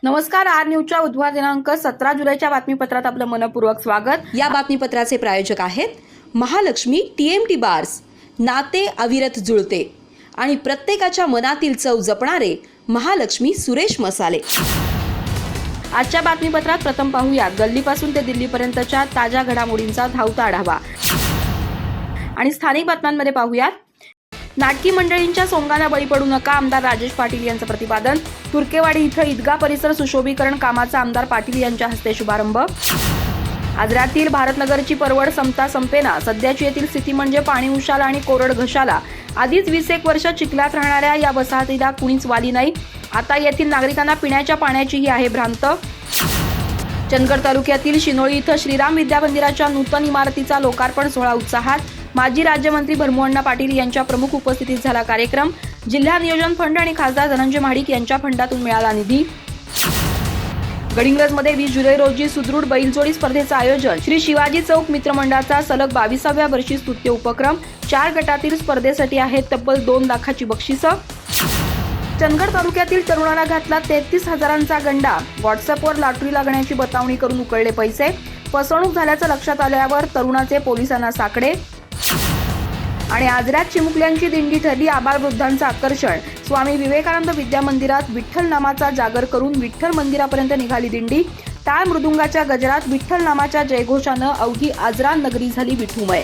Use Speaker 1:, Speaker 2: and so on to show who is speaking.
Speaker 1: नमस्कार, आर न्यूजच्या बुधवार दिनांक 17 जुलैच्या बातमीपत्रात आपलं मनपूर्वक स्वागत।
Speaker 2: या बातमीपत्राचे प्रायोजक आहेत महालक्ष्मी TMT बार्स, नाते अविरत जुळते आणि प्रत्येकाच्या मनातील चव जपणारे महालक्ष्मी सुरेश मसाले।
Speaker 1: आजच्या बातमीपत्रात प्रथम पाहूया गल्लीपासून ते दिल्लीपर्यंतच्या ताज्या घडामोडींचा धावता आढावा आणि स्थानिक बातम्यांमध्ये पाहूया नाटकी मंडळींच्या सोंगाला बळी पडू नका, आमदार राजेश पाटील यांचं प्रतिपादन। तुर्केवाडी इथं ईदगाह परिसर सुशोभीकरण कामाचा आमदार पाटील यांच्या हस्ते शुभारंभ। आजऱ्यातील भारतनगरची परवड संपता संपेना, सध्याची येथील स्थिती म्हणजे पाणी उशाला आणि कोरड घशाला। आधीच 20 वर्ष चिखलात राहणाऱ्या या वसाहतीला कुणीच वाली नाही, आता येथील नागरिकांना पिण्याच्या पाण्याचीही आहे भ्रांत। चंदगड तालुक्यातील शिनोळी इथं श्रीराम विद्या मंदिराच्या नूतन इमारतीचा लोकार्पण सोहळा उत्साहात, माजी राज्यमंत्री भरमूअण्णा पाटील यांच्या प्रमुख उपस्थितीत झाला कार्यक्रम। जिल्हा नियोजन फंड आणि खासदार धनंजय महाडिक यांच्या फंडातून मिळाला निधी। गडिंग्लजमध्ये 20 जुलै रोजी सुदृढ बैलजोडी स्पर्धेचं आयोजन, श्री शिवाजी चौक मित्रमंडळाचा सलग 22व्या वर्षी स्तुत्य उपक्रम। 4 गटातील स्पर्धेसाठी आहेत तब्बल 2 लाखाची बक्षिसं। चंदगड तालुक्यातील तरुणाला घातला 33,000चा गंडा, व्हॉट्सअपवर लॉटरी लागण्याची बतावणी करून उकळले पैसे। फसवणूक झाल्याचं लक्षात आल्यावर तरुणाचे पोलिसांना साकडे। आणि आजऱ्यात चिमुकल्यांची दिंडी ठरली आबालवृद्धांचं आकर्षण, स्वामी विवेकानंद विद्या मंदिरात विठ्ठल नामाचा जागर करून विठ्ठल मंदिरापर्यंत निघाली दिंडी। टाळ मृदुंगाच्या गजरात विठ्ठल नामाच्या जयघोषानं अवघी आजरा नगरी झाली विठुमय।